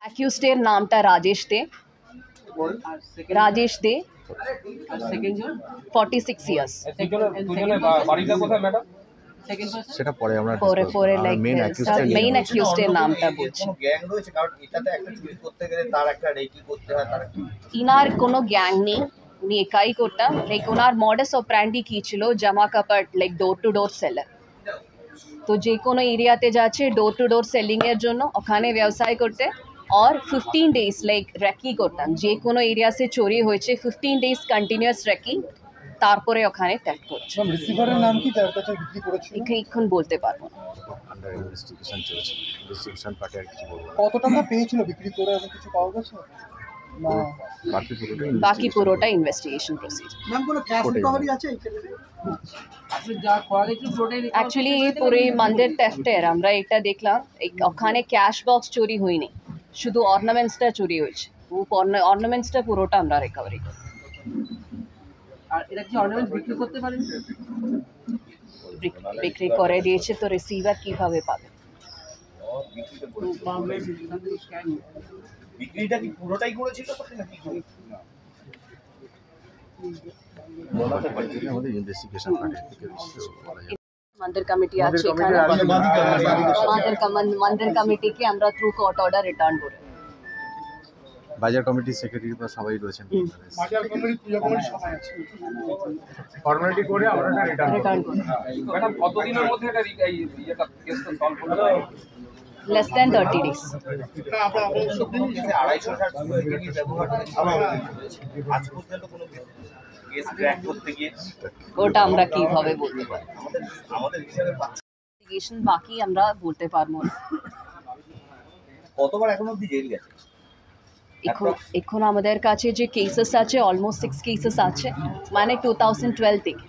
অ্যাকিউজডের নামটা রাজেশ দে। রাজেশ দে, 46 ইয়ার্স। সেটা পরে আমরা পরে লাইক মেইন মেইন অ্যাকিউজডের নামটা বলছি। গ্যাং রয়েছে, কারণ এটাতে একটা চুরি করতে গেলে তার একটা রেকি করতে হয়, তার ইনার কোনো গ্যাং নেই, উনি একাই করতাম। লাইক ওনার মডাস অপারেন্ডি কি ছিল, জামা কাপড় like door to door seller. তো যে কোনো এরিয়াতে যাচ্ছে ডোর টু ডোর সেলিংয়ের জন্য, ওখানে ব্যবসায় করতে। और 15 डेज লাইক রেকি করতাম, যে কোনো এরিয়া সে চুরি হয়েছে 15 डेज কন্টিনিউয়াস রেকি, তারপরে ওখানে ত্যাগ করছে। রিসিভারের নাম কি, যার কাছে বিক্রি করেছিল? এখন বলতে পারবো না। আন্ডার ইনভেস্টিগেশন চলছে, ইনভেস্টিগেশন পার্টি আর কিছু বলবো না। কত টাকা পেয়েছিল বিক্রি করে, এমন কিছু পাওয়া গেছে না? বাকি পুরোটা ইনভেস্টিগেশন প্রসিজার। ম্যাম কোনো ক্যাশ রিকভারি আছে এই ক্ষেত্রে? অ্যাকচুয়ালি এই পুরো মন্দির থেফটের আমরা এটা দেখলাম, ওখানে ক্যাশ বক্স চুরি হয়নি, শুধু অর্নামেন্টসটা চুরি হয়েছে। ও অর্নামেন্টসটা পুরোটা আমরা রিকভারি করি। আর এটা কি অর্নামেন্টস বিক্রি করতে পারেন? বিক্রি করে দিয়েছে, তো রিসিভার কিভাবে পাবে? বিক্রিটা কি পুরোটাই করেছিল নাকি? আমাদের ইনভেস্টিগেশন পার্টি থেকে मंदिर कमिटी আছে এখানে। मंदिर कमिटी কে আমরা থ্রু কোর্ট অর্ডার রিটার্ন করে। বাজার কমিটির সেক্রেটারি বা সবাই রয়েছেন। বাজার কমিটি, পূজা কমিটি সবাই আছে। ফর্মালিটি করে আমরা এটা রিটার্ন করে। ম্যাডাম কতদিনের মধ্যে এটা এটা কেসটা সলভ হবে? Less than 30 days. আমরা অবশ্য কোনো কেসে 250 সিসিটিভি ব্যবহার করেছে আজ পর্যন্ত কোনো কেস ক্র্যাক করতে গিয়ে। ওটা আমরা কিভাবে বলতে পারি? আমাদের হিসাবে ইনভেস্টিগেশন বাকি, আমরা বলতে পারবো না। কতবার এখন অবধি জেল গেছে? এখন আমাদের কাছে যে কেসেস আছে অলমোস্ট 6 কেসেস আছে, মানে 2012 থেকে।